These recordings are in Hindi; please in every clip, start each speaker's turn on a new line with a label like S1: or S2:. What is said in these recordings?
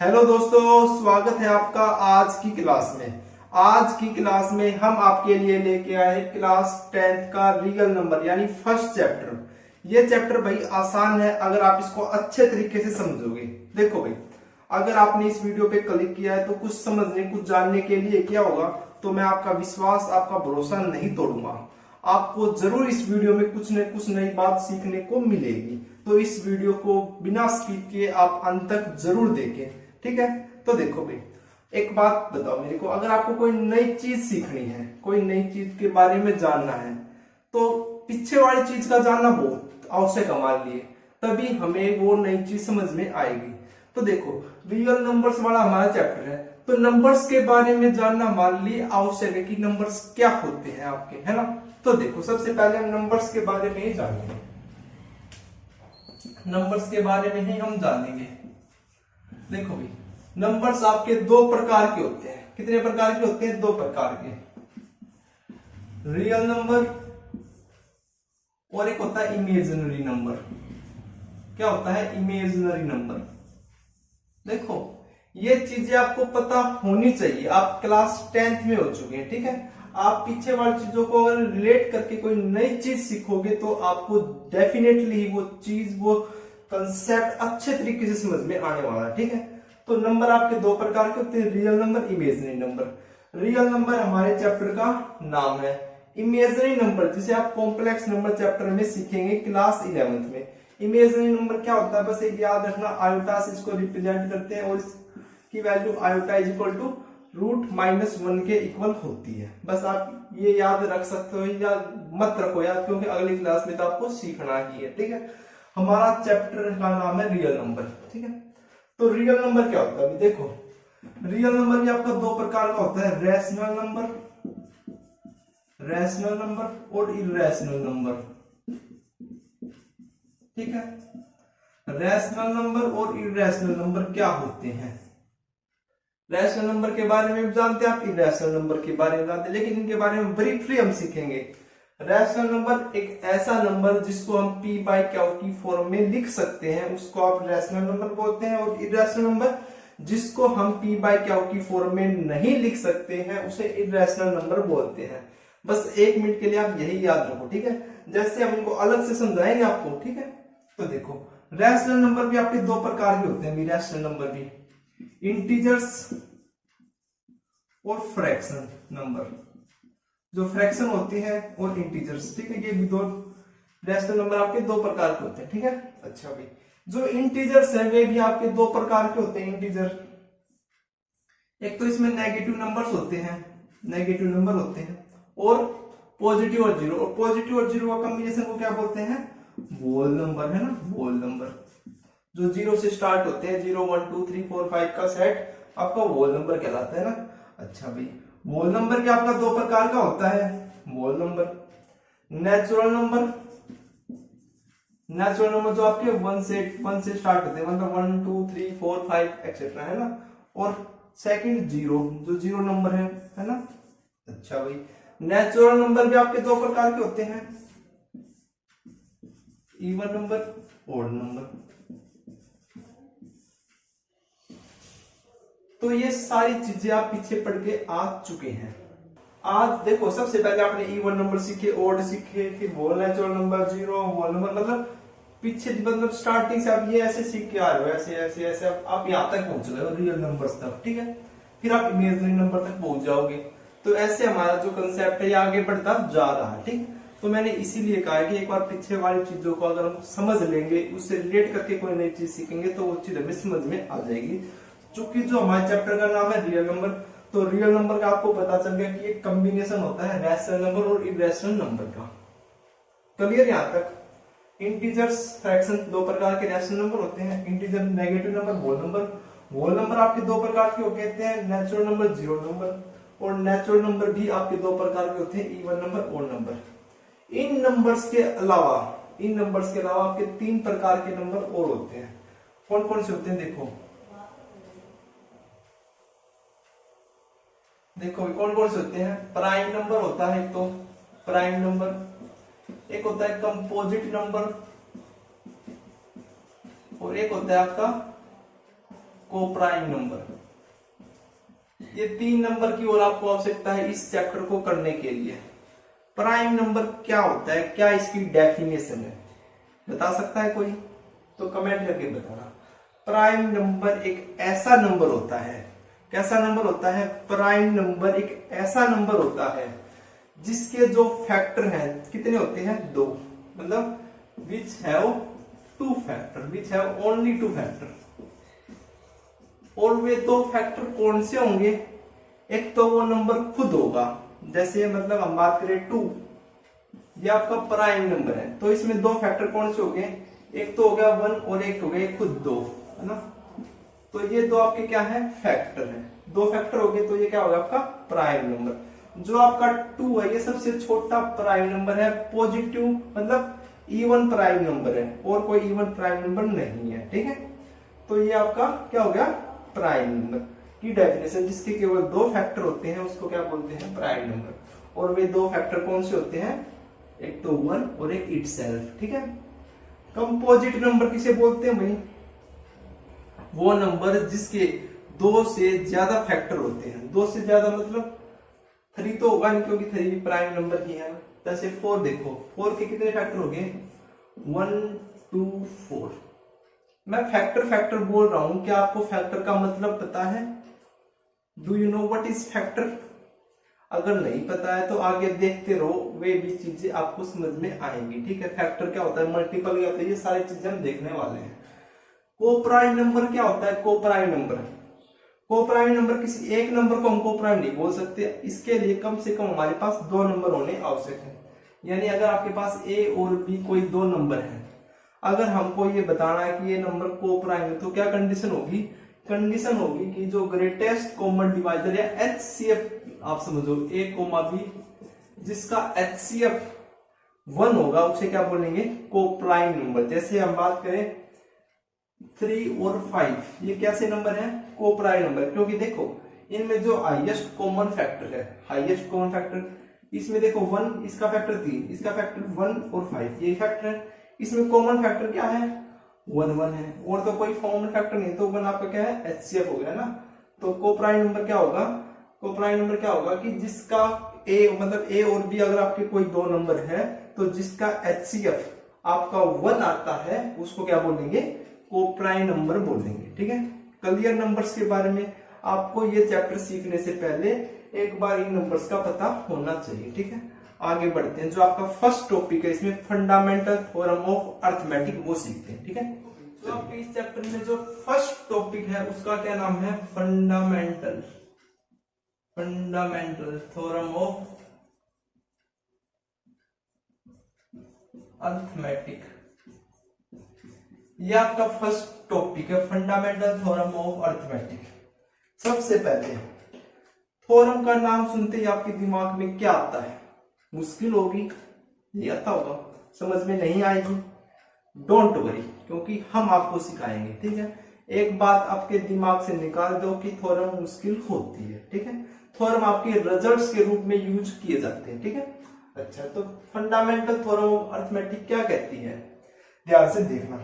S1: हेलो दोस्तों, स्वागत है आपका आज की क्लास में। आज की क्लास में हम आपके लिए लेके आए क्लास 10th का रियल नंबर यानी फर्स्ट चैप्टर। ये चैप्टर भाई आसान है अगर आप इसको अच्छे तरीके से समझोगे। देखो भाई, अगर आपने इस वीडियो पे क्लिक किया है तो कुछ समझने कुछ जानने के लिए क्या होगा, तो मैं आपका विश्वास आपका भरोसा नहीं तोड़ूंगा। आपको जरूर इस वीडियो में कुछ न कुछ नई बात सीखने को मिलेगी। तो इस वीडियो को बिना स्किप किए आप अंत तक जरूर देखें, ठीक है। तो देखो भाई, एक बात बताओ मेरे को, अगर आपको कोई नई चीज सीखनी है, कोई नई चीज के बारे में जानना है, तो पीछे वाली चीज का जानना बहुत आवश्यक है हमारे लिए, तभी हमें वो नई चीज समझ में आएगी। तो देखो, रियल नंबर्स वाला हमारा चैप्टर है, तो नंबर्स के बारे में जानना हमारे लिए आवश्यक है कि नंबर्स क्या होते हैं आपके, है ना। तो देखो, सबसे पहले हम नंबर्स के बारे में ही जानेंगे। नंबर्स के बारे में ही हम जानेंगे। देखो भाई, नंबर्स आपके दो प्रकार के होते हैं। कितने प्रकार के होते हैं? दो प्रकार के। रियल नंबर और एक होता है इमेजिनरी नंबर। क्या होता है इमेजिनरी नंबर? देखो, ये चीजें आपको पता होनी चाहिए। आप क्लास 10th में हो चुके हैं, ठीक है। आप पीछे वाली चीजों को अगर रिलेट करके कोई नई चीज सीखोगे तो आपको डेफिनेटली वो चीज, वो कंसेप्ट अच्छे तरीके से समझ में आने वाला है, ठीक है। तो नंबर आपके दो प्रकार के होते हैं, real number, imaginary number. Real number हमारे चैप्टर का नाम है। इमेजिनरी नंबर जिसे आप कॉम्प्लेक्स नंबर चैप्टर में सीखेंगे क्लास 11th में। इमेजिनरी नंबर क्या होता है? बस एक याद रखना, आयोटा से इसको रिप्रेजेंट करते हैं और इसकी value iota is equal to √-1 के इक्वल होती है। बस आप ये याद रख सकते हो या मत रखो याद, क्योंकि अगली क्लास में तो आपको सीखना ही है, ठीक है। हमारा चैप्टर का नाम है रियल नंबर, ठीक है। तो रियल नंबर क्या होता है? अभी देखो, रियल नंबर भी आपका दो प्रकार का होता है, रैशनल नंबर और इरेशनल नंबर, ठीक है। रैशनल नंबर और इरेशनल नंबर क्या होते हैं? रैशनल नंबर के बारे में भी जानते हैं आप, इरेशनल नंबर के बारे में जानते हैं, लेकिन इनके बारे में ब्रीफली हम सीखेंगे। रैशनल नंबर एक ऐसा नंबर जिसको हम p बाई क्यू की फॉर्म में लिख सकते हैं, उसको आप रैशनल नंबर बोलते हैं। और इरेशनल नंबर जिसको हम p बाई क्यू की फॉर्म में नहीं लिख सकते हैं, उसे इरेशनल नंबर बोलते हैं। बस 1 मिनट के लिए आप यही याद रखो, ठीक है। जैसे हम इनको अलग से समझाएंगे आपको, ठीक है। तो देखो, रैशनल नंबर भी आपके दो प्रकार के होते हैं, रैशनल नंबर भी, इंटीजर्स और फ्रैक्शन नंबर। जो फ्रैक्शन होती है और इंटीजर्स, ठीक है। ये भी दो रैशनल नंबर आपके दो प्रकार के होते हैं, ठीक है। अच्छा भाई, जो इंटीजर्स है वे भी आपके दो प्रकार के होते हैं। इंटीजर, एक तो इसमें नेगेटिव नंबर्स होते हैं, नेगेटिव नंबर होते हैं, और पॉजिटिव और जीरो। और पॉजिटिव और जीरो का कॉम्बिनेशन को क्या बोलते हैं? होल नंबर, है ना, होल नंबर। जो जीरो से स्टार्ट होते हैं, 0 1 2 3 4 5 का सेट आपका होल नंबर कहलाता है ना। अच्छा भाई, होल नंबर भी आपका दो प्रकार का होता है। Whole number, natural number, natural number जो आपके 1 से स्टार्ट होते हैं, मतलब 1 2 3 4 5 एक्सेट्रा, है ना। और सेकंड जीरो, जो जीरो नंबर है ना। अच्छा भाई, नेचुरल नंबर भी आपके दो प्रकार के होते हैं, इवन नंबर, ओड नंबर। तो ये सारी चीजें आप पीछे पढ़ के आ चुके हैं। आज देखो, सबसे पहले आपने इवन नंबर सीखे, ओड सीखे, फिर whole, natural number, zero, whole number, मतलब पीछे, मतलब स्टार्टिंग से आप ये ऐसे सीख के आ रहे हो, ऐसे ऐसे ऐसे आप यहाँ तक पहुंच गए हो, रियल नंबर्स तक, ठीक है। फिर आप इमेजिनरी नंबर तक पहुंच जाओगे। तो ऐसे हमारा जो कंसेप्ट है ये आगे बढ़ता जा रहा है, ठीक। तो मैंने इसीलिए कहा है कि एक बार पीछे वाली चीजों को अगर हम समझ लेंगे, उससे रिलेट करके कोई नई चीज सीखेंगे, तो वो चीज हमें समझ में आ जाएगी। चूंकि जो हमारे चैप्टर का नाम है रियल नंबर, तो रियल नंबर का आपको पता चल गया कि एक कॉम्बिनेशन होता है रैशनल नंबर और इरेशनल नंबर का। क्लियर यहां तक? इंटीजर्स, फ्रैक्शन, दो प्रकार के रैशनल नंबर होते हैं। Integer, negative number, whole number. Whole number आपके दो प्रकार के होते हैं, नेचुरल नंबर, जीरो नंबर। और नेचुरल नंबर भी आपके दो प्रकार के होते हैं, इवन नंबर, ओड नंबर। इन नंबर्स के अलावा आपके 3 प्रकार के नंबर और होते हैं। कौन कौन से होते हैं? देखो कौन कौन से होते हैं। प्राइम नंबर होता है, एक तो प्राइम नंबर, एक होता है कंपोजिट नंबर, और एक होता है आपका कोप्राइम नंबर। ये 3 नंबर की और आपको आवश्यकता है इस चैप्टर को करने के लिए। प्राइम नंबर क्या होता है, क्या इसकी डेफिनेशन है, बता सकता है कोई? तो कमेंट करके बताना। प्राइम नंबर एक ऐसा नंबर होता है, कैसा नंबर होता है? प्राइम नंबर एक ऐसा नंबर होता है जिसके जो फैक्टर हैं कितने होते हैं? 2, मतलब which have 2 factor, which have only 2 factor. और वे 2 फैक्टर कौन से होंगे? एक तो वो नंबर खुद होगा, जैसे मतलब हम बात करें 2, ये आपका प्राइम नंबर है, तो इसमें 2 फैक्टर कौन से हो गए? एक तो हो गया 1 और एक हो गया खुद 2, है ना। तो ये 2 आपके क्या है? फैक्टर है। 2 फैक्टर हो गए तो ये क्या होगा? आपका प्राइम नंबर। जो आपका 2 है ये सबसे छोटा प्राइम नंबर है, पॉजिटिव मतलब इवन प्राइम नंबर है, और कोई इवन प्राइम नंबर नहीं है, ठीक है। तो ये आपका क्या हो गया? प्राइम नंबर की डेफिनेशन, जिसके केवल 2 फैक्टर होते हैं उसको क्या बोलते हैं? Prime number. और वे 2 फैक्टर कौन से होते हैं? एक तो 1 और एक इटसेल्फ, ठीक है। कंपोजिट नंबर किसे बोलते हैं भाई? वो नंबर जिसके 2 से ज्यादा फैक्टर होते हैं। 2 से ज्यादा मतलब 3 तो होगा नहीं, क्योंकि 3 भी प्राइम नंबर ही है। जैसे 4 देखो, 4 के कितने फैक्टर हो गए? 1 2 4। मैं फैक्टर बोल रहा हूं, क्या आपको फैक्टर का मतलब पता है? Do you know what is factor? अगर नहीं पता है तो आगे देखते रहो, वे भी चीजें आपको समझ में आएंगी, ठीक है। फैक्टर क्या होता है, मल्टीपल क्या होता है, ये सारी चीजें हम देखने वाले हैं। कोप्राइम नंबर क्या होता है? कोप्राइम नंबर किसी एक नंबर को हम कोप्राइम नहीं बोल सकते, इसके लिए कम से कम हमारे पास 2 नंबर होने आवश्यक है। यानी अगर आपके पास ए और बी कोई 2 नंबर है, अगर हमको ये बताना है कि ये नंबर कोप्राइम है, तो क्या कंडीशन होगी? कंडीशन होगी कि जो ग्रेटेस्ट कॉमन डिवाइजर या एचसीएफ, आप समझो ए कोमा बी, जिसका एचसीएफ 1 होगा उसे क्या बोलेंगे? Coprime number. जैसे हम बात करें 3 और 5, ये कैसे नंबर है? Coprime number. क्योंकि देखो इनमें जो हाईएस्ट कॉमन फैक्टर है, हाईएस्ट कॉमन फैक्टर इसमें देखो 1, इसका फैक्टर 3, इसका फैक्टर 1 और 5, ये फैक्टर है। इसमें कॉमन फैक्टर क्या है? 1 है, और तो कोई कॉमन फैक्टर नहीं, तो 1 आपका क्या है? एचसीएफ हो गया ना। तो कोप्राइम नंबर क्या होगा? कोप्राइम नंबर क्या होगा कि जिसका ए मतलब ए और बी अगर आपके कोई 2 नंबर है, तो जिसका एचसीएफ आपका 1 आता है उसको क्या बोलेंगे? कोप्राइम नंबर बोलेंगे, ठीक है। क्लियर? नंबर्स के बारे में आपको ये चैप्टर सीखने से पहले एक बार इन नंबर्स का पता होना चाहिए, ठीक है। आगे बढ़ते हैं। जो आपका फर्स्ट टॉपिक है इसमें फंडामेंटल थ्योरम ऑफ अरिथमेटिक, वो सीखते हैं, ठीक है। तो आपके इस चैप्टर में जो फर्स्ट टॉपिक है उसका क्या नाम है? Fundamental theorem of arithmetic. ये आपका फर्स्ट टॉपिक है, फंडामेंटल थ्योरम ऑफ अरिथमेटिक। सबसे पहले थ्योरम का नाम सुनते ही आपके दिमाग में क्या आता है? मुश्किल होगी, ये आता होगा, समझ में नहीं आएगी, डोंट वरी, क्योंकि हम आपको सिखाएंगे, ठीक है। एक बात आपके दिमाग से निकाल दो कि थ्योरम मुश्किल होती है, ठीक है। थ्योरम आपके रिजल्ट्स के रूप में यूज किए जाते हैं, ठीक है। अच्छा, तो फंडामेंटल थ्योरम ऑफ अरिथमेटिक क्या कहती है? ध्यान से देखना।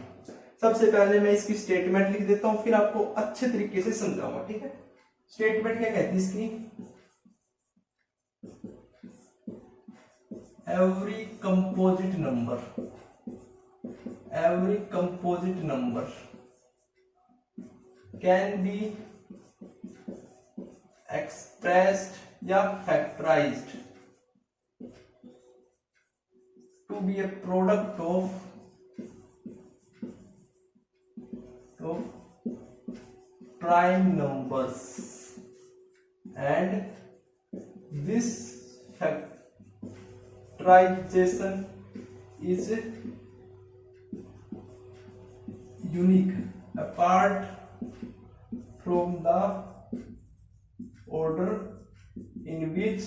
S1: सबसे पहले मैं इसकी स्टेटमेंट लिख देता हूं, फिर आपको अच्छे तरीके से समझाऊंगा, ठीक है। स्टेटमेंट क्या कहती है इसकी? every composite number can be expressed या factorized to be a product of prime numbers, and this factorization is unique apart from the order in which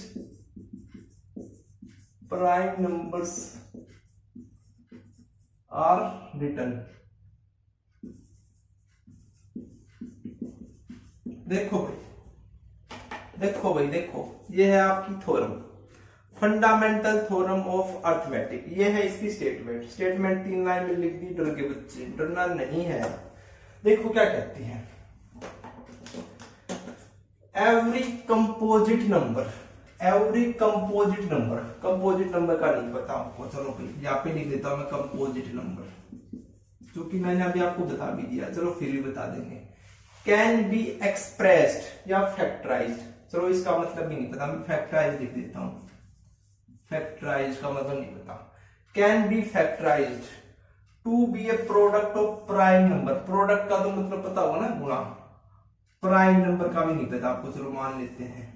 S1: prime numbers are written. देखो भाई देखो, ये है आपकी theorem, fundamental theorem of arithmetic. ये है इसकी स्टेटमेंट 3 लाइन में लिख दी। डर के बच्चे, डरना नहीं है। देखो क्या कहती है, every composite number, every composite number, composite number का नहीं पता आपको, चलो भाई यहाँ पे लिख देता हूं मैं कंपोजिट नंबर, क्योंकि मैंने अभी आपको बता भी दिया, चलो फिर भी बता देंगे। कैन बी एक्सप्रेस्ड या फैक्टराइज्ड, चलो इसका मतलब भी नहीं पता, मैं फैक्टराइज लिख देता हूं, फैक्टराइज का मतलब नहीं पता। Can be factorized to be a product of prime number, product का तो मतलब पता होगा ना, गुणा, प्राइम नंबर का भी नहीं पता आपको, चलो मान लेते हैं।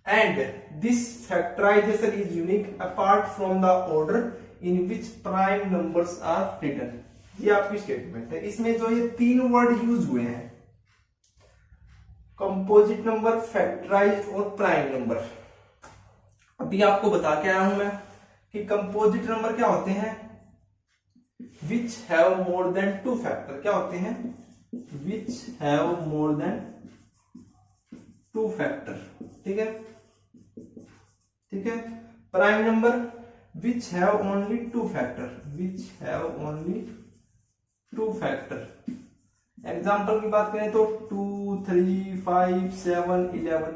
S1: And this factorization is unique apart from the order in which prime numbers are written, ये आपकी स्टेटमेंट है। इसमें जो ये तीन वर्ड यूज हुए हैं, कंपोजिट नंबर, फैक्टराइज्ड और प्राइम नंबर, अभी आपको बता के आया हूं मैं कि कंपोजिट नंबर क्या होते हैं, which have more than two factor, क्या होते हैं, which have more than two factor, ठीक है, ठीक है। Prime number which have only two factor, which have only two factor. Example की बात करें तो 2, 3, 5, 7, 11,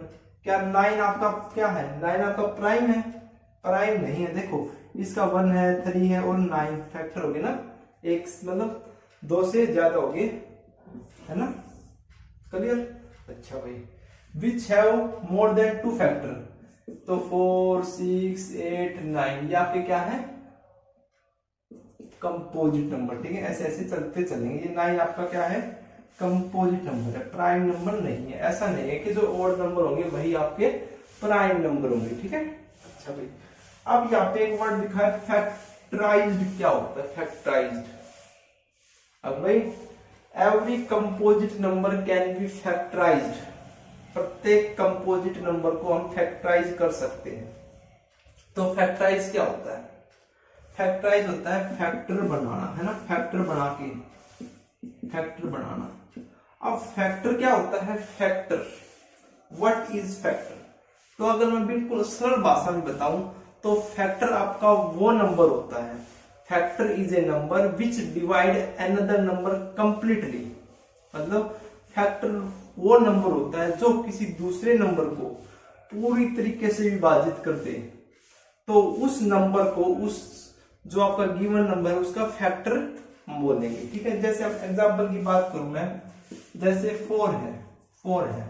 S1: क्या 9 आपका क्या है, 9 आपका प्राइम है, प्राइम नहीं है, देखो इसका 1 है, 3 है और 9 फैक्टर हो गए ना, एक मतलब 2 से ज्यादा हो गए, है ना, क्लियर। अच्छा भाई, which have more than two factor, तो 4, 6, 8, 9 ये आपके क्या है, कंपोजिट नंबर, ठीक है, ऐसे ऐसे चलते चलेंगे। ये 9 आपका क्या है, कंपोजिट नंबर है, प्राइम नंबर नहीं है। ऐसा नहीं है कि जो ऑड नंबर होंगे वही आपके प्राइम नंबर होंगे, ठीक है। अच्छा भाई, अब यहाँ पे एक वर्ड लिखा है फैक्टराइज्ड, क्या होता है फैक्टराइज्ड। अब भाई every composite number can be factorised, प्रत्येक कंपोजिट नंबर को हम फैक्टराइज कर सकते हैं। तो फैक्टराइज क्या होता है, फैक्टराइज होता है फैक्टर बनाना, है ना, फैक्टर बना के, फैक्टर बनाना। अब फैक्टर क्या होता है, फैक्टर, व्हाट इज फैक्टर, तो अगर मैं बिल्कुल सरल भाषा में बताऊं तो फैक्टर आपका वो नंबर होता है, factor is a number which divide another number completely, मतलब फैक्टर वो नंबर होता है जो किसी दूसरे नंबर को पूरी तरीके से विभाजित कर दे, तो उस नंबर को, उस जो आपका गिवन नंबर है उसका फैक्टर हम बोलेंगे, ठीक है। जैसे अब एग्जांपल की बात करूं मैं, जैसे 4 है, 4 है,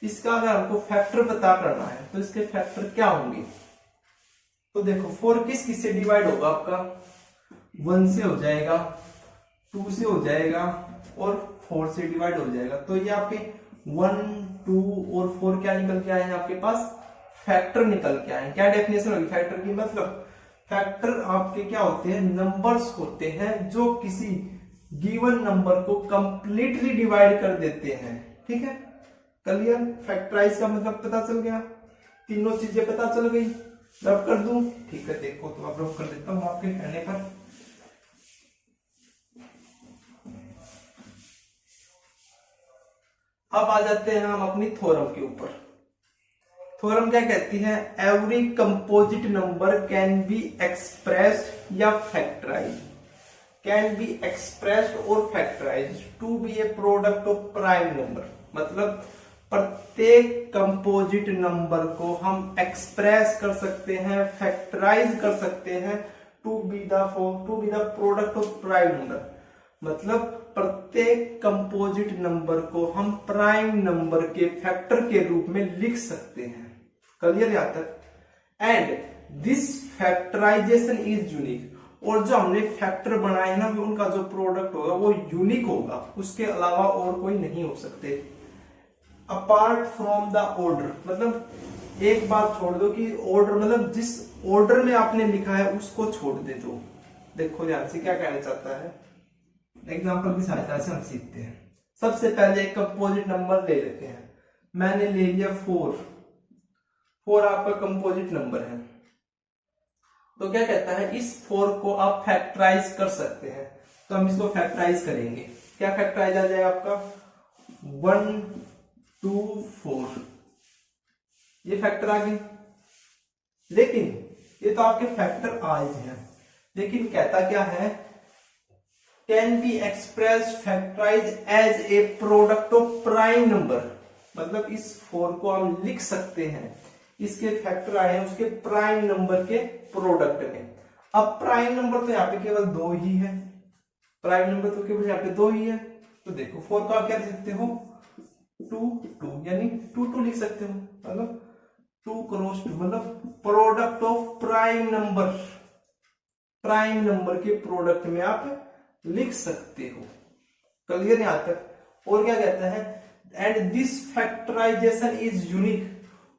S1: इसका अगर आपको फैक्टर पता करना है तो इसके फैक्टर क्या होंगे, तो देखो 4 किस किस से डिवाइड होगा आपका, 1 से हो जाएगा, 2 से हो जाएगा और 4 से डिवाइड हो जाएगा। तो ये आपके 1, 2 और 4 क्या निकल के आए हैं आपके पास, फैक्टर निकल के आए हैं। क्या डेफिनेशन होगी फैक्टर की, मतलब फैक्टर आपके क्या होते हैं, नंबर्स होते हैं जो किसी गिवन नंबर को कंप्लीटली डिवाइड कर देते हैं, ठीक है, क्लियर। फैक्टराइज का मतलब पता चल गया, तीनों चीजें पता चल गई, रब कर दूं, ठीक है, देखो तो आप रब कर देता हूं आपके कहने पर। अब आ जाते हैं हम अपनी थ्योरम के ऊपर। थ्योरम क्या कहती है, every composite number can be expressed या फैक्टराइज्ड, कैन बी एक्सप्रेस्ड और factorized to be a product of prime number, मतलब प्रत्येक कंपोजिट नंबर को हम एक्सप्रेस कर सकते हैं, फैक्टराइज कर सकते हैं, to be the product of prime number, मतलब प्रत्येक कंपोजिट नंबर को हम प्राइम नंबर के फैक्टर के रूप में लिख सकते हैं, क्लियर यहां तक। And this factorization is unique, और जो हमने फैक्टर बनाए ना उनका जो प्रोडक्ट होगा वो यूनिक होगा, उसके अलावा और कोई नहीं हो सकते। अपार्ट फ्रॉम द ऑर्डर, मतलब एक बात छोड़ दो कि ऑर्डर मतलब जिस ऑर्डर में आपने लिखा है उसको छोड़ दे दो। देखो ध्यान से क्या कहना चाहता है, एग्जांपल की सहायता से हम सीखते हैं। सबसे पहले एक कंपोजिट नंबर ले लेते हैं, मैंने ले लिया 4, 4 आपका कंपोजिट नंबर है, तो क्या कहता है इस 4 को आप फैक्टराइज कर सकते हैं, तो हम इसको फैक्टराइज करेंगे। क्या फैक्टराइज आ जाएगा आपका, 1, 2, 4, ये फैक्टर आ गए। लेकिन ये तो आपके फैक्टर आए हैं, लेकिन कहता क्या है, can be express factorize as a product of prime number, मतलब इस 4 को हम लिख सकते हैं, इसके फैक्टर आए हैं उसके प्राइम नंबर के प्रोडक्ट में। अब प्राइम नंबर तो यहाँ पे केवल 2 ही है, प्राइम नंबर तो केवल यहाँ पे 2 ही है, तो देखो 4 को आप क्या लिख सकते हो 2 2, यानी 2 2 लिख सकते हो, मतलब 2 क्रॉस 2 मतलब product of prime number, prime number के प्रोडक्ट में आप लिख सकते हो। क्लियर यहां तक? और क्या कहता है, and this factorization is unique,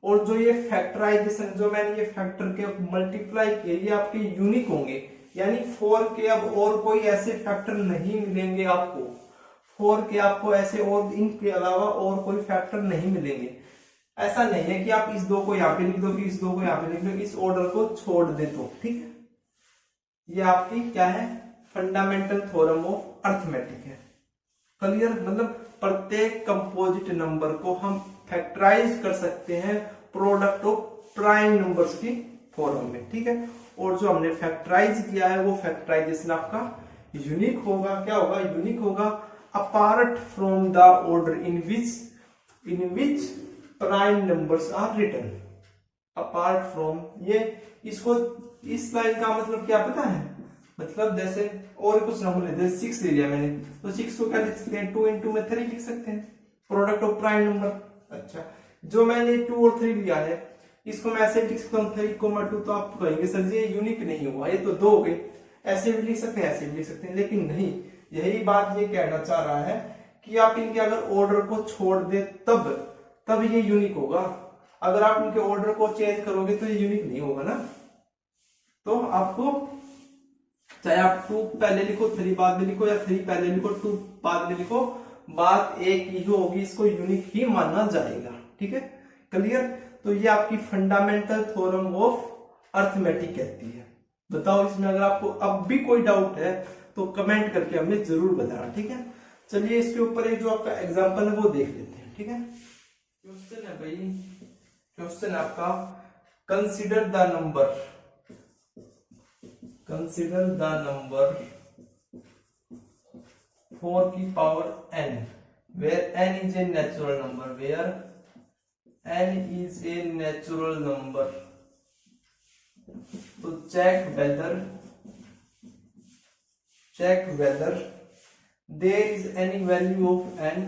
S1: और जो ये फैक्टराइजेशन जो मैंने ये फैक्टर के मल्टीप्लाई किए ये आपके यूनिक होंगे, यानी 4 के अब और कोई ऐसे फैक्टर नहीं मिलेंगे आपको, 4 के आपको ऐसे और इनके अलावा और कोई फैक्टर नहीं मिलेंगे। ऐसा नहीं है कि आप इस 2 को यहाँ पे लिख दो फिर इस 2 को यहाँ पे लिख दो, इस ऑर्डर को छोड़ दे तो, ठीक है। ये आपकी क्या है, फंडामेंटल थ्योरम ऑफ अर्थमेटिक है। क्लियर? मतलब प्रत्येक कंपोजिट नंबर को हम फैक्टराइज कर सकते हैं प्रोडक्ट ऑफ प्राइम नंबर्स की फॉर्म में, ठीक है। और जो हमने फैक्टराइज किया है वो फैक्टराइजेशन आपका यूनिक होगा। क्या होगा? यूनिक होगा, apart from the order in which prime numbers are written. Apart from, ये इसको इस लाइन का मतलब क्या पता है? मतलब जैसे और कुछ नंबर लेते हैं, 6 ले लिया मैंने, तो 6 को क्या लिख सकते हैं 2 into में 3 लिख सकते हैं, प्रोडक्ट ऑफ प्राइम नंबर। अच्छा, जो मैंने 2 और 3 लिया है इसको मैं ऐसे लिख सकता हूँ 3,2, तो आप कहेंगे सर जी ये यूनिक नहीं हुआ, ये तो 2 हो गए। ऐसे भी लिख सकते हैं, ऐसे भी लिख सकते हैं, लेकिन नहीं, यही बात ये कहना चाह रहा है कि आप इनके अगर ऑर्डर को छोड़ दे तब ये यूनिक होगा। अगर आप इनके ऑर्डर को चेंज करोगे तो ये यूनिक नहीं होगा ना। तो आपको चाहे आप 2 पहले लिखो 3 बाद में लिखो, या 3 पहले लिखो 2 बाद में लिखो, बात एक ही होगी, इसको यूनिक ही माना जाएगा, ठीक है। क्लियर? तो ये आपकी फंडामेंटल थ्योरम ऑफ अर्थमेटिक कहती है। बताओ इसमें अगर आपको अब भी कोई डाउट है तो कमेंट करके हमें जरूर बताना, ठीक है। चलिए इसके ऊपर एक जो आपका एग्जांपल है वो देख लेते हैं, ठीक है। क्वेश्चन है भाई, क्वेश्चन आपका कंसीडर द नंबर 4 की power n where n is a natural number, तो check whether there is any value of n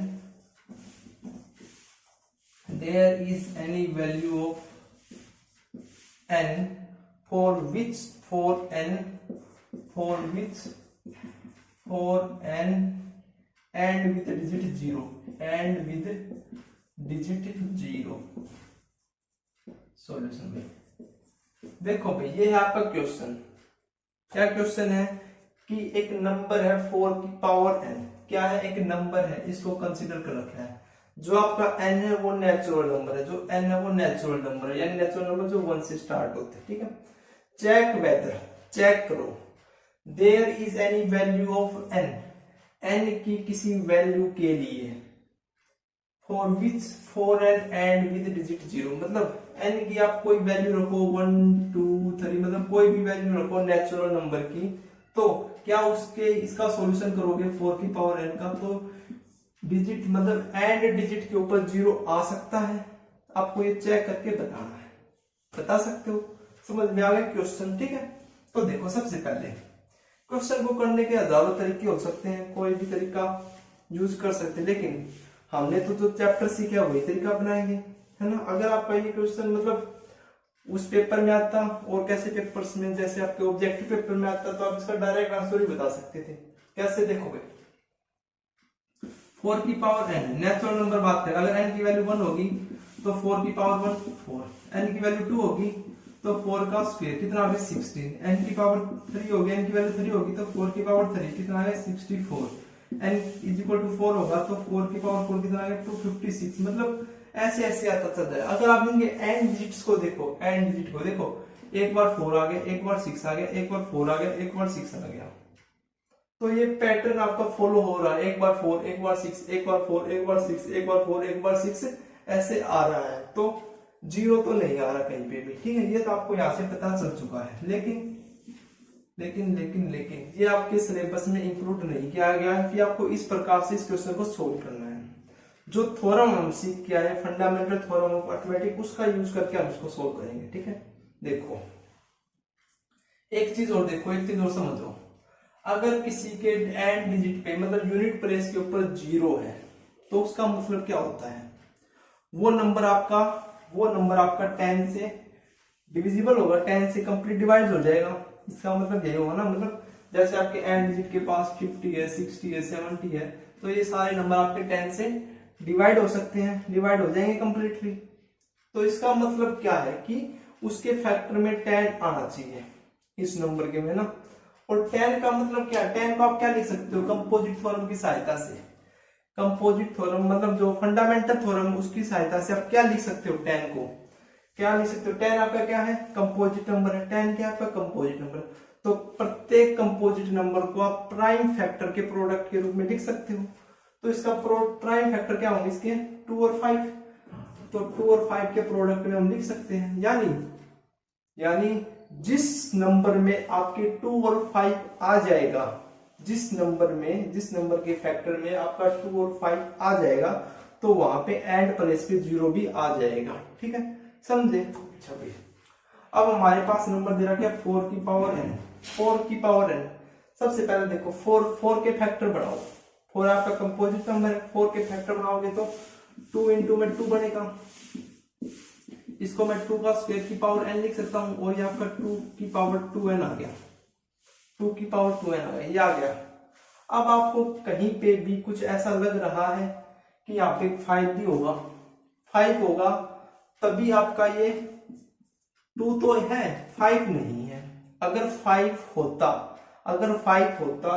S1: for n and with digit 0 solution में। देखो भाई ये है आपका क्वेश्चन। क्या क्वेश्चन है कि एक नंबर है 4 की पावर n, क्या है, एक नंबर है, इसको कंसीडर कर रखा है। जो आपका n है वो नेचुरल नंबर है, जो n है वो नेचुरल नंबर है, यानी नेचुरल नंबर जो 1 से स्टार्ट होते हैं, ठीक है। चेक वेदर, चेक करो, there is any value of n की किसी वैल्यू के लिए, for which 4n and with digit 0, मतलब n की आप कोई वैल्यू रखो 1 2 3, मतलब कोई भी वैल्यू रखो नेचुरल नंबर की, तो क्या उसके इसका सॉल्यूशन करोगे 4 की पावर n का, तो डिजिट मतलब एंड डिजिट के ऊपर 0 आ सकता है। आपको ये चेक करके बताना है, बता सकते हो। समझ में आ गया क्वेश्चन, ठीक है। तो देखो सबसे पहले क्वेश्चन को करने के हजारों तरीके हो सकते हैं, कोई भी तरीका यूज कर सकते हैं, लेकिन हमने तो जो चैप्टर सीखा वही तरीका अपनाएंगे, है ना। अगर आपका ये क्वेश्चन मतलब उस पेपर में आता और कैसे पेपर्स में, जैसे आपके ऑब्जेक्टिव पेपर में आता, तो आप इसका डायरेक्ट आंसर ही बता सकते थे। कैसे? देखोगे 4 की पावर n नेचुरल नंबर बात करें, अगर n की वैल्यू 1 होगी तो 4 की पावर 1 4, n की वैल्यू 2 होगी तो 4 का स्क्वायर कितना आ गया 16, n की पावर 3 होगी, n की वैल्यू 3 होगी तो 4 की पावर 3 कितना आ गया 64, n इज इक्वल टू 4 होगा तो 4 की पावर 4 कितना आ गया 256। मतलब ऐसे ऐसे आता चल रहा है। अगर आप इनके n डिजिट्स को देखो, n डिजिट को देखो, एक बार 4 आ गया, एक बार 6 आ गया, एक बार 4 आ गया, एक बार 6 आ गया, तो ये पैटर्न आपका फॉलो हो रहा है। एक बार 4, एक बार 6, एक बार 4, एक बार 6, एक बार 4, एक बार 6, ऐसे आ रहा है। तो 0 तो नहीं आ रहा कहीं पे भी, ठीक है। ये तो आपको यहाँ से पता चल चुका है, लेकिन ये आपके सिलेबस में इंक्लूड नहीं किया गया है कि आपको इस प्रकार से इस क्वेश्चन को सोल्व करना है। जो थ्योरम हम सीख के आए फंडामेंटल थ्योरम ऑफ अर्थमेटिक, उसका यूज करके हम इसको सोल्व करेंगे। ठीक है, देखो एक चीज और देखो, एक चीज और समझो। अगर किसी के एंड डिजिट पे मतलब यूनिट प्लेस के ऊपर 0 है तो उसका मतलब क्या होता है, वो नंबर आपका 10 से डिविजिबल होगा, 10 से कंप्लीट डिवाइड हो जाएगा। इसका मतलब यही होगा ना, मतलब जैसे आपके एंड डिजिट के पास 50 है, 60 है, 70 है, तो ये सारे नंबर आपके 10 से डिवाइड हो सकते हैं, डिवाइड हो जाएंगे कंप्लीटली। तो इसका मतलब क्या है कि उसके फैक्टर में 10 आना चाहिए इस नंबर के में ना। और 10 का मतलब क्या, 10 को आप क्या लिख सकते हो, कंपोजिट थ्योरम की सहायता से। कंपोजिट थ्योरम मतलब जो फंडामेंटल थ्योरम, उसकी सहायता से आप क्या लिख सकते हो, 10 को क्या लिख सकते हो। 10 आपका क्या है, कंपोजिट नंबर है। 10 क्या आपका कंपोजिट नंबर, तो प्रत्येक कंपोजिट नंबर को आप प्राइम फैक्टर के प्रोडक्ट के रूप में लिख सकते हो। तो इसका प्राइम फैक्टर क्या होंगे इसके, 2 और 5। तो 2 और 5 के प्रोडक्ट में हम लिख सकते हैं, यानी जिस नंबर में आपके 2 और 5 आ जाएगा, जिस नंबर के फैक्टर में आपका 2 और 5 आ जाएगा, तो वहां पे एंड प्लेस पे 0 भी आ जाएगा। ठीक है, समझे। अच्छा भाई, अब हमारे पास नंबर दे रखा है 4 की पावर n। 4 की पावर n, सबसे पहले देखो 4 के फैक्टर बढ़ाओ। 4 आपका कंपोजिट नंबर है, 4 के फैक्टर बढ़ाओगे तो 2 इंटू में 2 बनेगा। इसको मैं 2 का स्क्वायर की पावर n लिख सकता हूं, और ये आपका 2 की पावर 2n आ गया। 2 की पावर 2n आ गया, ये आ गया। अब आपको कहीं पे भी कुछ ऐसा लग रहा है कि यहाँ पे 5 भी होगा, 5 होगा, तभी आपका ये 2 तो है, 5 नहीं है। अगर 5 होता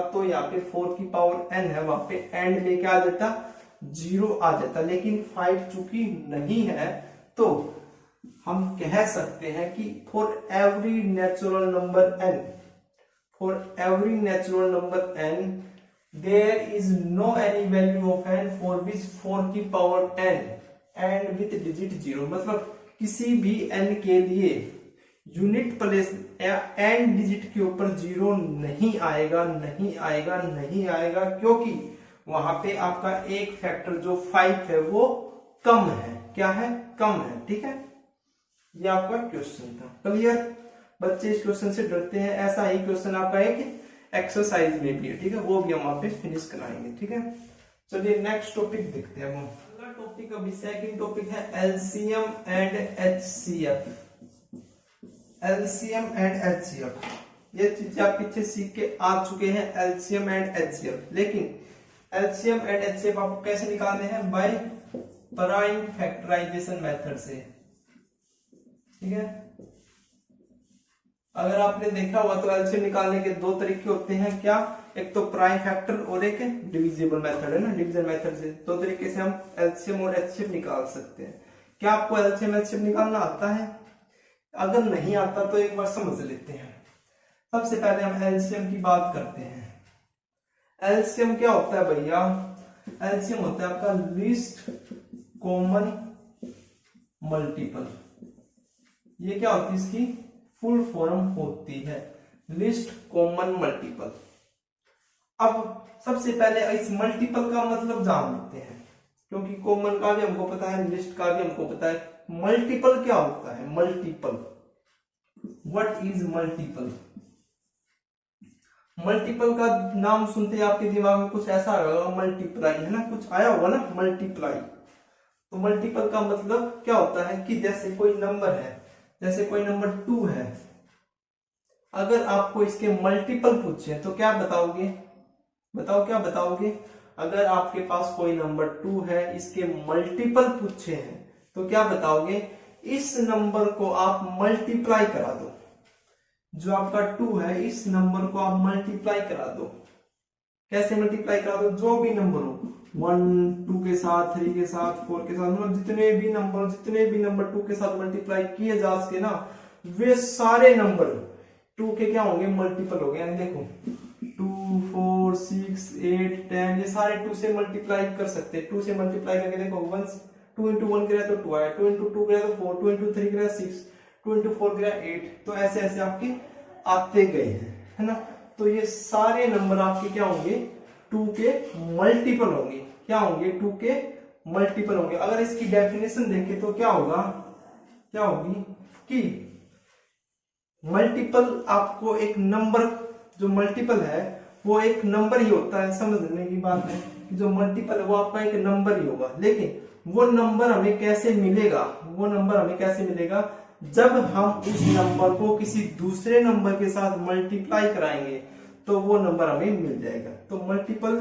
S1: तो यहाँ पे 4 की पावर n है, वहां पे एंड में क्या आ जाता, 0 आ जाता। लेकिन 5 चूंकि नहीं है, तो हम कह सकते हैं कि for every natural number n there is no any value of n for which 4 की power n and with digit 0। मतलब किसी भी n के लिए यूनिट प्लेस एंड डिजिट के ऊपर 0 नहीं आएगा, क्योंकि वहां पे आपका एक फैक्टर जो 5 है वो कम है। क्या है, कम है। ठीक है, ये आपका क्वेश्चन था। क्लियर, बच्चे इस क्वेश्चन से डरते हैं, ऐसा ही क्वेश्चन आपका एक एक्सरसाइज में भी है। ठीक है, वो भी हम वहां पे फिनिश कराएंगे। ठीक है, चलिए नेक्स्ट टॉपिक देखते हैं। अगला टॉपिक, अभी सेकंड टॉपिक है LCM and HCF. LCM and HCF, ये चीजें आप पीछे सीख के आ चुके हैं, एलसीएम एंड एचसीएफ। लेकिन एलसीएम एंड एचसीएफ आपको कैसे निकालने हैं, बाय प्राइम फैक्टराइजेशन मेथड से। ठीक है, अगर आपने देखा हुआ तो एलसीएम निकालने के 2 तरीके होते हैं। क्या, एक तो प्राइम फैक्टर और एक डिविजिबल मेथड है ना, डिवीजन मेथड से। 2 तरीके से हम एलसीएम और एचसीएफ निकाल सकते हैं। क्या आपको एलसीएम एचसीएफ निकालना आता है? अगर नहीं आता तो एक बार समझ लेते हैं। सबसे पहले हम एलसीएम की बात करते हैं। एलसीएम क्या होता है भैया, एलसीएम होता है आपका लीस्ट कॉमन मल्टीपल। ये क्या होती है, इसकी फुल फॉर्म होती है लिस्ट कॉमन मल्टीपल। अब सबसे पहले इस मल्टीपल का मतलब जान लेते हैं, क्योंकि कॉमन का भी हमको पता है, लिस्ट का भी हमको पता है। मल्टीपल क्या होता है, multiple, what is multiple? Multiple का नाम सुनते ही आपके दिमाग में कुछ ऐसा आएगा, मल्टीप्लाई, है ना, कुछ आया होगा ना, मल्टीप्लाई। तो मल्टीपल का मतलब क्या होता है कि जैसे कोई नंबर है, जैसे कोई नंबर 2 है, अगर आपको इसके मल्टीपल पूछे तो क्या बताओगे, बताओ क्या बताओगे? अगर आपके पास कोई नंबर 2 है, इसके मल्टीपल पूछे हैं तो क्या बताओगे? इस नंबर को आप मल्टीप्लाई करा दो, जो आपका 2 है इस नंबर को आप मल्टीप्लाई करा दो। कैसे मल्टीप्लाई करा दो? जो भी नंबर हो, 1 2 के साथ, 3 के साथ, 4 के साथ, मतलब जितने भी नंबर 2 के साथ मल्टीप्लाई किए जा सके ना, वे सारे नंबर 2 के क्या होंगे, मल्टीपल हो गए। यानी देखो 2 4 6 8 10, ये सारे 2 से मल्टीप्लाई कर सकते हैं। 2 से मल्टीप्लाई करके देखो, 2 इंटू 1 करें तो 2 आया, 2 इंटू 2 करें तो 4, 2 इंटू 3 करें 6, 2 इंटू 4 करें 8। तो ऐसे ऐसे आपके आते गए हैं, है ना। तो ये सारे नंबर आपके क्या होंगे, 2 के मल्टीपल होंगे। क्या होंगे? 2 के मल्टीपल होंगे। अगर इसकी डेफिनेशन देखें तो क्या होगा, क्या होगी कि मल्टीपल आपको एक नंबर, जो मल्टीपल है वो एक नंबर ही होता है, समझने की बात है कि जो मल्टीपल है वो आपका एक नंबर ही होगा। लेकिन वो नंबर हमें कैसे मिलेगा, वो नंबर हमें कैसे मिलेगा, जब हम उस नंबर को किसी दूसरे नंबर के साथ मल्टीप्लाई कराएंगे तो वो नंबर हमें मिल जाएगा। तो मल्टीपल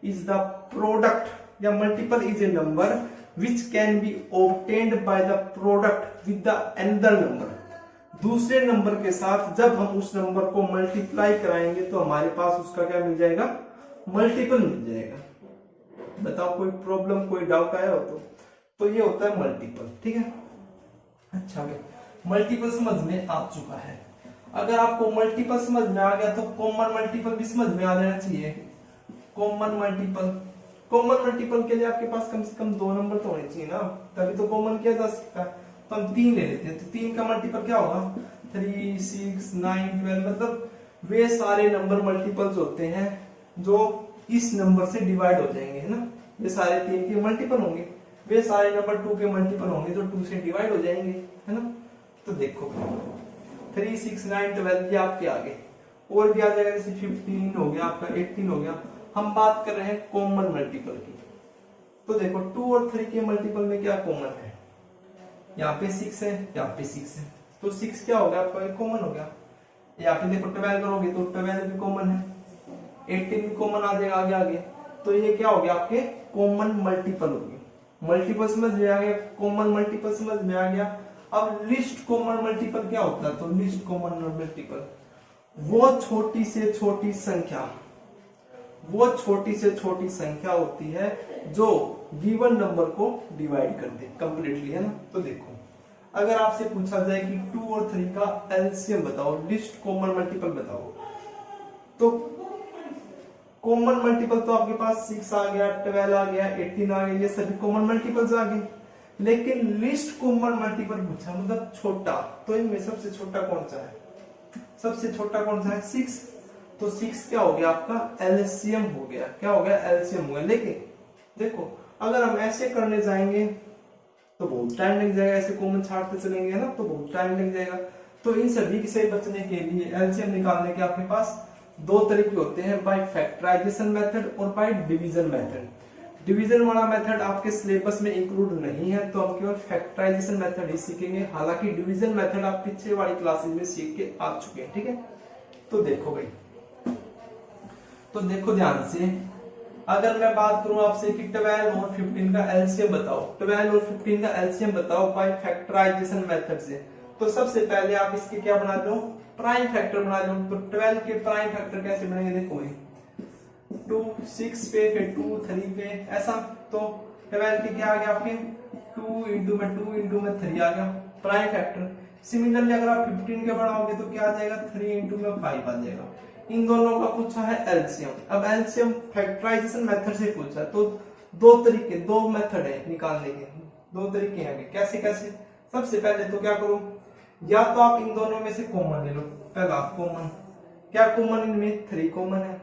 S1: इज द प्रोडक्ट या multiple is a number which can be obtained by the product with the another number. दूसरे नंबर के साथ जब हम उस नंबर को मल्टीप्लाई कराएंगे तो हमारे पास उसका क्या मिल जाएगा, मल्टीपल मिल जाएगा। बताओ कोई प्रॉब्लम, कोई डाउट आया हो तो ये होता है मल्टीपल। ठीक है, अच्छा भाई मल्टीपल समझ में आ चुका है। अगर आपको मल्टीपल समझ में आ गया तो कॉमन मल्टीपल भी समझ में आ जाना चाहिए। कॉमन मल्टीपल, कॉमन मल्टीपल के लिए आपके पास कम से कम 2 नंबर तो होने चाहिए ना, तभी तो कॉमन किया जा सकता है। तो हम 3 ले लेते हैं, तो 3 का मल्टीपल क्या होगा, 3, 6, 9, 12, मतलब वे सारे नंबर मल्टीपल्स होते हैं जो इस नंबर से डिवाइड हो जाएंगे, है ना। ये सारे 3 के मल्टीपल होंगे, वे सारे नंबर 2 के मल्टीपल होंगे जो 2 से डिवाइड हो जाएंगे, है ना। तो देखो 3, 6, 9, 12 ये आपके आगे और भी आ जाएगा, जैसे 15 हो गया आपका, 18 हो गया। हम बात कर रहे हैं कॉमन मल्टीपल की। तो देखो 2 और 3 के मल्टीपल में क्या कॉमन है, यहाँ पे 6 है, यहाँ पे 6 है, तो 6 क्या हो गया आपका, कॉमन हो गया। यहाँ पे देखो 12 करोगे तो 12 भी कॉमन है, 18 भी कॉमन आ जाएगा आगे आगे। तो ये क्या हो गया, आपके कॉमन मल्टीपल हो गए। मल्टीपल समझ में आ गया, कॉमन मल्टीपल समझ में आ गया। अब लिस्ट कॉमन मल्टीपल क्या होता है, तो लिस्ट कॉमन मल्टीपल वो छोटी से छोटी संख्या, वो छोटी से छोटी संख्या होती है जो गिवन नंबर को डिवाइड कर दे कंप्लीटली, है ना। तो देखो अगर आपसे पूछा जाए कि 2 और 3 का एलसीएम बताओ, लिस्ट कॉमन मल्टीपल बताओ, तो कॉमन मल्टीपल तो आपके पास 6 आ गया, 12 आ गया, 18 आ गया, ये सभी कॉमन मल्टीपल्स आ गए। लेकिन लिस्ट कॉमन मल्टीपल पूछा, मतलब छोटा, तो इनमें सबसे छोटा कौन सा है, सबसे छोटा कौन सा है, 6। तो 6 क्या हो गया आपका एलसीएम हो गया, क्या हो गया, एलसीएम हो गया। लेकिन देखो अगर हम ऐसे करने जाएंगे तो बहुत टाइम लग जाएगा, ऐसे कॉमन छाटते चलेंगे ना तो बहुत टाइम लग जाएगा। तो इन सभी से बचने के लिए एलसीएम निकालने के आपके पास 2 तरीके होते हैं, बाय फैक्टराइजेशन मेथड और बाय डिवीजन मेथड। डिवीजन वाला मेथड आपके सिलेबस में इंक्लूड नहीं है, तो हम केवल फैक्टराइजेशन मेथड ही सीखेंगे। हालांकि डिवीजन मेथड आप पीछे वाली क्लासेस में सीख के आ चुके हैं, ठीक है। तो देखो भाई, तो देखो ध्यान से, अगर मैं बात करूं आपसे कि 12 और 15 का एलसीएम बताओ, 12 और 15 का एलसीएम बताओ बाय फैक्टराइजेशन मेथड से, तो सबसे पहले आप इसके क्या बना लो, प्राइम फैक्टर बना लो। तो 12 के प्राइम फैक्टर कैसे बनेंगे, देखो 2 6 पे, फिर 2 3 पे, ऐसा। तो 12 के क्या आ गया आपके 2 इंटू में 2 इंटू में 3 आ गया प्राइम फैक्टर। सिमिलरली अगर आप 15 के बढ़ाओगे तो क्या आ जाएगा, 3 इंटू में 5 आ जाएगा। इन दोनों का पूछा है एलसीएम। अब एलसीएम फैक्टराइजेशन मेथड से पूछा, तो 2 तरीके, 2 मेथड है निकालने के, 2 तरीके हैं। कैसे कैसे, सबसे पहले तो क्या करो, या तो आप इन दोनों में से कॉमन ले लो। पहला कॉमन, क्या कॉमन, इनमें 3 कॉमन है,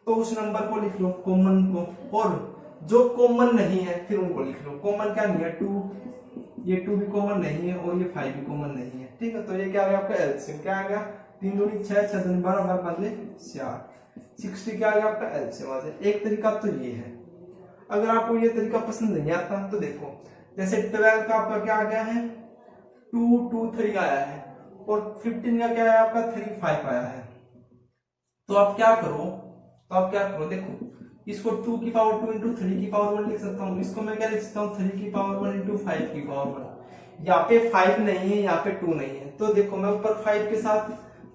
S1: तो उस नंबर को लिख लो कॉमन को, और जो कॉमन नहीं है फिर उनको लिख लो। कॉमन क्या नहीं है, 2, ये 2 भी कॉमन नहीं है और ये 5 भी कॉमन नहीं है, ठीक है। तो ये क्या आ गया आपका एलसीएम, क्या आ गया, 3 दूनी 6, 6 दूनी 12, 12 बदले 4, 60 क्या आ गया आपका एलसीएम आ जाए। एक तरीका तो ये है। अगर आपको ये तरीका पसंद नहीं आता तो देखो, जैसे 12 का आपका क्या आ गया है, 2 2 3 आया है, और 15 का क्या है आपका 3 5 आया है। तो आप क्या करो, तो आप क्या करो, देखो इसको 2 की पावर 2 इंटू 3 की पावर 1 लिख सकता हूँ, इसको मैं क्या लिख सकता हूँ 3 की पावर 1 इंटू 5 की पावर 1। यहाँ पे 5 नहीं है, यहाँ पे 2 नहीं है, तो देखो मैं ऊपर 5 के साथ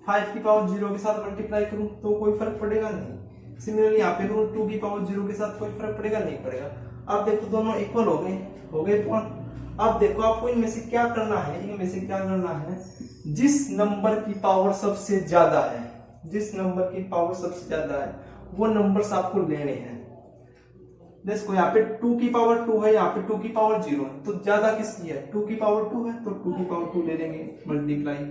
S1: 5 की पावर 0 के साथ मल्टीप्लाई करूं तो कोई फर्क पड़ेगा नहीं। सिमिलरली यहाँ पे 2 की पावर 0 के साथ कोई फर्क पड़ेगा नहीं पड़ेगा। अब देखो दोनों इक्वल हो गए, हो गए तो अब देखो आपको इनमें से क्या करना है, इनमें से क्या करना है, जिस नंबर की पावर सबसे ज्यादा है, जिस नंबर की पावर सबसे ज्यादा है वो नंबर्स आपको लेने हैं। देखो यहाँ पे 2 की पावर 2 है, यहाँ पे 2 की पावर 0 है, तो ज्यादा किसकी है, 2 की पावर 2 है, तो 2 की पावर 2 ले लेंगे मल्टीप्लाई।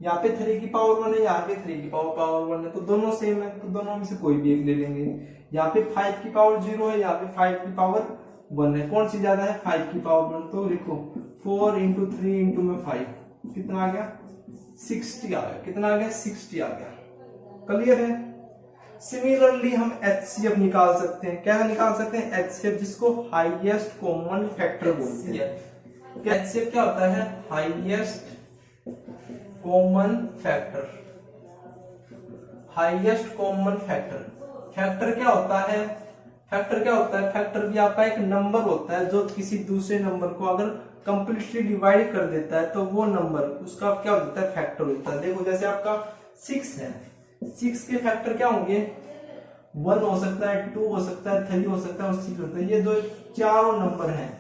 S1: यहाँ पे 3 की पावर 1 है, यहाँ पे 3 की पावर 1 है, तो दोनों सेम है, तो दोनों में से कोई भी एक ले लेंगे। यहाँ पे 5 की पावर 0 है, यहाँ पे 5 की पावर 1 है। कौन सी ज्यादा है? 5 की पावर 1। तो लिखो 4 इंटू 3 इंटू में 5 कितना आ गया? 60 आ गया। कितना आ गया? 60 आ गया। क्लियर है? सिमिलरली हम HCF निकाल सकते हैं। क्या निकाल सकते हैं? HCF, जिसको हाईएस्ट कॉमन फैक्टर बोलते हैं। HCF क्या होता है? Highest common factor. Highest common factor. Factor क्या होता है? फैक्टर क्या होता है? फैक्टर भी आपका एक नंबर होता है जो किसी दूसरे नंबर को अगर कंप्लीटली डिवाइड कर देता है तो वो नंबर उसका क्या होता है? फैक्टर होता है। देखो जैसे आपका 6 है, 6 के फैक्टर क्या होंगे? 1 हो सकता है, 2 हो सकता है, 3 हो सकता है और 6 होता है। ये जो चारों नंबर हैं,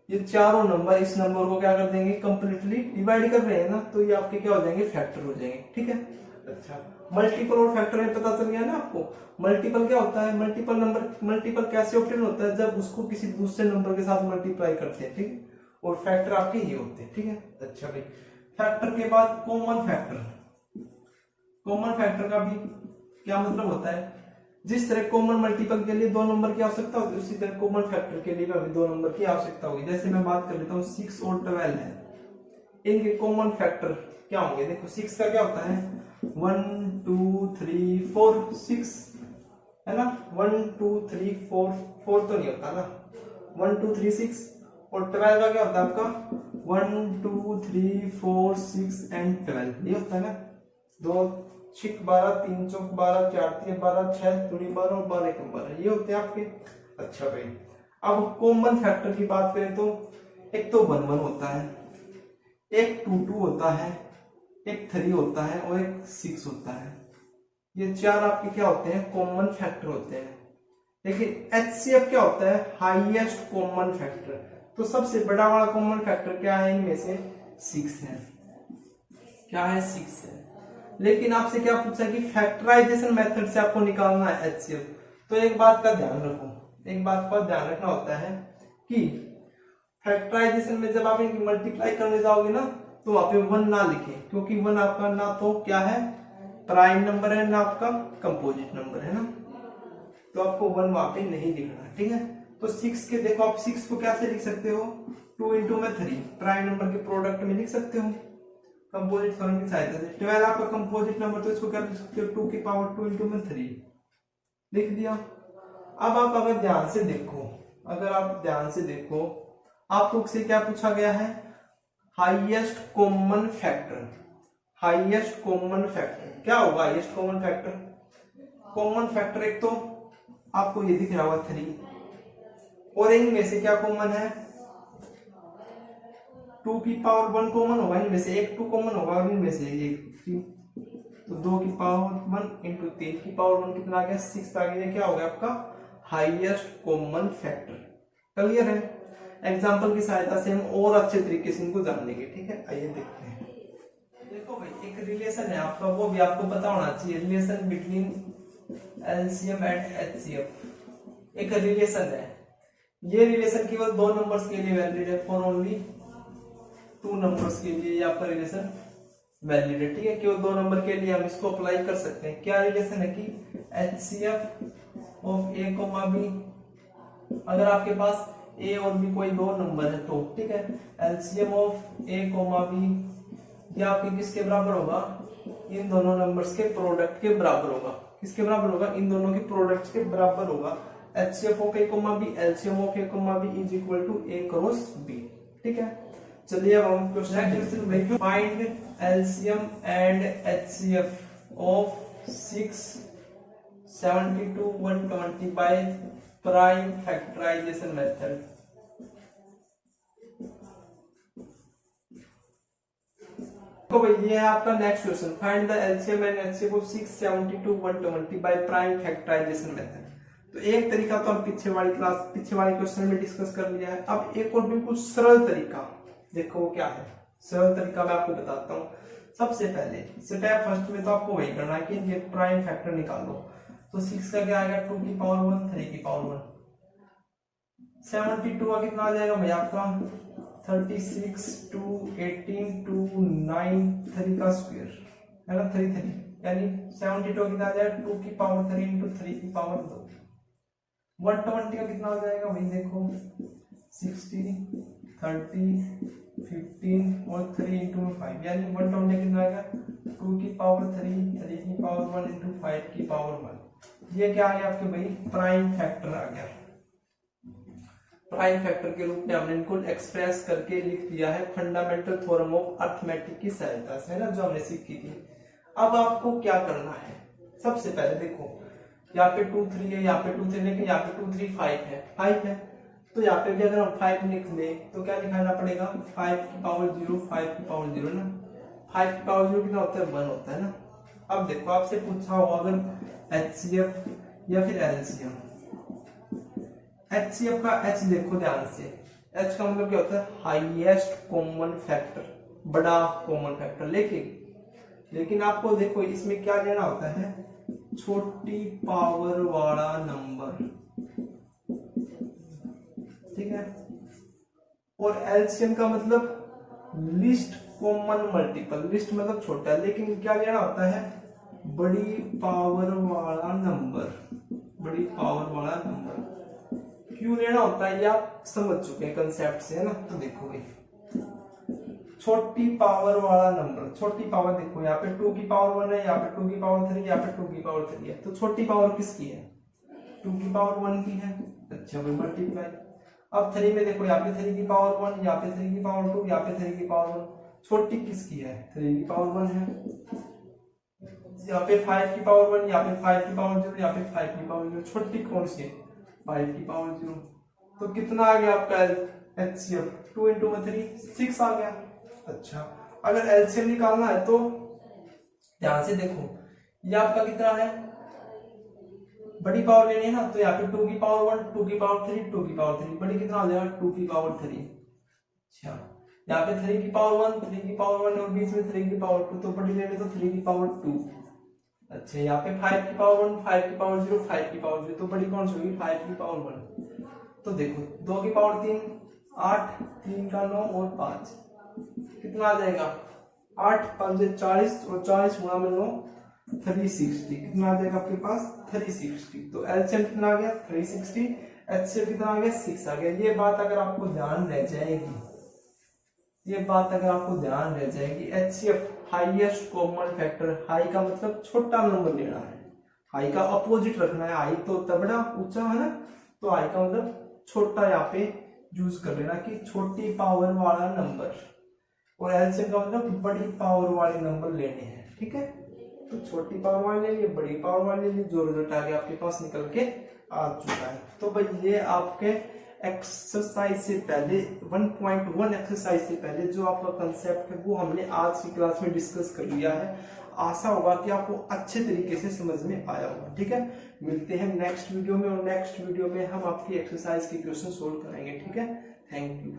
S1: ये चारों नंबर इस नंबर को क्या कर देंगे? कंप्लीटली डिवाइड कर रहे हैं ना, तो ये आपके क्या हो जाएंगे? फैक्टर हो जाएंगे। ठीक है। अच्छा, मल्टीपल और फैक्टर में पता चल गया ना आपको। मल्टीपल क्या होता है? मल्टीपल नंबर, मल्टीपल कैसे ऑब्टेन होता है? जब उसको किसी दूसरे नंबर के साथ मल्टीप्लाई करते हैं। ठीक है। और फैक्टर आपके ये होते हैं। ठीक है। अच्छा भाई, फैक्टर के बाद कॉमन फैक्टर। कॉमन फैक्टर का भी क्या मतलब होता है? जिस तरह कॉमन मल्टीपल के लिए 2 नंबर की आवश्यकता होती है, उसी तरह कॉमन फैक्टर के लिए भी 2 नंबर की आवश्यकता होगी। जैसे मैं बात कर लेता हूँ 6 और 12 है, इनके कॉमन फैक्टर क्या होंगे? देखो 6 का क्या होता है? 1 2 3 4 6 है ना। 1 2 3 4 4 तो नहीं होता ना। 1 2 3 6 और 12 का क्या होता है आपका? 1 2 3 4 6 एंड 12 ये होता है ना। 2 6 12 3 चौक 12 4 3 12 6 दूनी 12 और 12 कम 12 ये होते हैं आपके। अच्छा भाई, अब कॉमन फैक्टर की बात करें तो एक तो 1 1 होता है, एक 2 2 होता है, एक 3 होता है और एक 6 होता है। ये 4 आपके क्या होते हैं? कॉमन फैक्टर होते हैं। लेकिन HCF क्या होता है? Highest common factor. तो सबसे बड़ा वाला कॉमन फैक्टर क्या है? इनमें से 6 है। क्या है? 6 है। लेकिन आपसे क्या पूछा कि फैक्टराइजेशन मेथड से आपको निकालना है HCF। तो एक बात का ध्यान रखो, एक बात का ध्यान रखना होता है कि फैक्टराइजेशन में जब आप इनकी मल्टीप्लाई करने जाओगे ना, तो वहां पे 1 ना लिखें, क्योंकि 1 आपका ना तो क्या है? प्राइम नंबर है, ना आपका कंपोजिट नंबर है ना, तो आपको 1 वहां पे नहीं लिखना। ठीक है। तो 6 के देखो, आप 6 को कैसे लिख सकते हो? 2 इंटू में 3 प्राइम नंबर के प्रोडक्ट में लिख सकते हो कंपोजिट फॉर्म की सहायता से। 12 आपका कंपोजिट नंबर, तो इसको क्या लिख सकते हो? 2 की पावर 2 इंटू में 3 लिख दिया। अब आप अगर ध्यान से देखो, अगर आप ध्यान से देखो, आप लोग से क्या पूछा गया है? Highest common factor. Highest common factor क्या होगा? Highest common factor, common factor एक तो आपको ये दिख रहा होगा 3, और इनमें से क्या कॉमन है? 2 की पावर 1 कॉमन होगा, इनमें से एक 2 कॉमन होगा और इनमें से एक 3। तो 2 की पावर 1 इंटू 3 की पावर 1 कितना आ गया? 6 आ गया। क्या हो गया आपका? Highest common factor. क्लियर है? एग्जाम्पल की सहायता से हम और अच्छे तरीके से इनको जान लेंगे। ठीक है, आइए देखते हैं। देखो भाई, एक रिलेशन है आपका, वो भी आपको पता होना चाहिए। Relation between LCM and HCF एक रिलेशन है। ये रिलेशन केवल 2 नंबर्स के लिए वैलिड है। फॉर ओनली 2 नंबर्स के लिए ये आपका रिलेशन वैलिड है। ठीक है, केवल 2 नंबर के लिए हम इसको अप्लाई कर सकते हैं। क्या रिलेशन है कि HCF ऑफ A, B, अगर आपके पास A और B कोई 2 नंबर है तो ठीक है, LCM ऑफ A, B ये आपके किसके बराबर होगा? इन दोनों नंबर्स के प्रोडक्ट के बराबर होगा। किसके बराबर होगा? इन दोनों के प्रोडक्ट्स के बराबर होगा। HCF of A, B, LCM of A, B is equal to A cross B। ठीक है, चलिए अब हम क्वेश्चन देखिए। Find LCM and HCF of 6, 72, 120 by prime factorization method. तो भाई ये है आपका next question. Find the LCM and HCF of 6, 72, 120 by prime factorization method. तो एक तरीका तो हम पिछले वाली क्वेश्चन में डिस्कस कर लिया है। अब एक और बिल्कुल सरल तरीका देखो वो क्या है। सरल तरीका मैं आपको बताता हूँ। सबसे पहले स्टेप फर्स्ट में तो आपको वही करना है कि ये प्राइम फैक्टर निकालो। तो 6 का क्या आएगा? 2 की पावर 1, 3 की पावर 1। 72 का कितना आ जाएगा भाई आपका? 36, 2, 18, 2, 9, 3 का स्क्वायर है ना, 3 3 यानी 72 कितना आ जाएगा? 2 की पावर 3 इंटू 3 की पावर 2। 120 का कितना आ जाएगा भाई? देखो 60, 30, 15 और 3 इंटू 5, यानी 1 टाउन कितना आएगा 2 की पावर 3, 3 की पावर 1 इंटू 5 की पावर 1। ये क्या आ गया आपके भाई प्राइम फैक्टर आ गया। प्राइम फैक्टर के रूप में हमने इनको एक्सप्रेस करके लिख दिया है फंडामेंटल थ्योरम ऑफ अर्थमेटिक की सहायता से, है ना, जो हमने सीखी थी। अब आपको क्या करना है, सबसे पहले देखो यहाँ पे 2 3 है, यहाँ पे 2 3, लेकिन यहाँ पे 2 3 5 है, 5 है, तो यहाँ पे भी अगर हम 5 लिख ले तो क्या लिखाना पड़ेगा 5 की पावर 0, 5 की पावर 0 ना, 5 की पावर 0 कितना होता है 1 होता है ना। अब देखो आपसे पूछा हो अगर HCF या फिर LCM, HCF का H देखो ध्यान से, H का मतलब क्या होता है हाईएस्ट कॉमन फैक्टर, बड़ा कॉमन फैक्टर। लेकिन आपको देखो इसमें क्या लेना होता है छोटी पावर वाला नंबर, ठीक है। और एलसीएम का मतलब लिस्ट कॉमन मल्टीपल, लिस्ट मतलब छोटा, लेकिन क्या लेना होता है बड़ी पावर वाला नंबर, बड़ी पावर वाला नंबर। क्यों लेना होता है ये आप समझ चुके हैं कंसेप्ट से, है ना। तो देखो भाई छोटी पावर वाला नंबर, छोटी पावर देखो यहाँ पे 2 की पावर 1 है, यहाँ पे 2 की पावर 3, यहाँ पे 2 की पावर 3 है, तो छोटी पावर किसकी है 2 की पावर 1 की है। अच्छा भाई मल्टीप्लाई, अब 3 में देखो यहाँ पे 3 की पावर 1, यहाँ पे 3 की पावर 2, यहाँ पे 3 की पावर 1, छोटी किसकी है 3 की पावर 1 है। यहाँ पे 5 की पावर 1, यहाँ पे 5 की पावर 0, यहाँ पे 5 की पावर 0, छोटी कौन सी है 5 की पावर 0। तो कितना आ गया आपका एचसीएफ 2 इंटू 3 6 आ गया। अच्छा अगर एलसीएम निकालना है तो ध्यान से देखो ये आपका कितना है बड़ी पावर लेनी है ना, तो यहाँ पे 2 की पावर 1, 2 की पावर 3, 2 की पावर 3, बड़ी कितना हो जाएगा 2 की पावर 3। अच्छा यहाँ पे 3 की पावर 1, 3 की पावर 1 और बीच में 3 की पावर 2, तो बड़ी लेनी तो 3 की पावर 2। अच्छा यहाँ पे 5 की पावर 1, 5 की पावर 0, 5 की पावर 0, तो बड़ी कौन सी होगी 5 की पावर 1। तो देखो 2 की पावर 3 8, 3 का 9 और 5 कितना आ जाएगा 8 5 40 और 40 गुणा में 9 360, कितना आ जाएगा आपके पास 360। तो एलसीएम कितना आ गया 360, एचसीएफ कितना आ गया 6 आ गया। ये बात अगर आपको ध्यान रह जाएगी, ये बात अगर आपको ध्यान रह जाएगी, HCF highest common factor, high का मतलब छोटा नंबर लेना है, हाई का अपोजिट रखना है, हाई तो तबड़ा ऊंचा है ना, तो हाई का मतलब छोटा यहाँ पे यूज कर लेना कि छोटी पावर वाला नंबर, और एलसीएम का मतलब बड़ी पावर वाले नंबर लेने हैं, ठीक है। तो छोटी पावर वाले ले लिए, बड़ी पावर वाले ले लिए, जो रिजल्ट आ गया आपके पास निकल के आ चुका है। तो भाई ये आपके एक्सरसाइज से पहले 1.1 एक्सरसाइज से पहले जो आपका कंसेप्ट है वो हमने आज की क्लास में डिस्कस कर लिया है। आशा होगा कि आपको अच्छे तरीके से समझ में आया होगा, ठीक है। मिलते हैं नेक्स्ट वीडियो में, और नेक्स्ट वीडियो में हम आपकी एक्सरसाइज के क्वेश्चन सोल्व करेंगे, ठीक है। Thank you.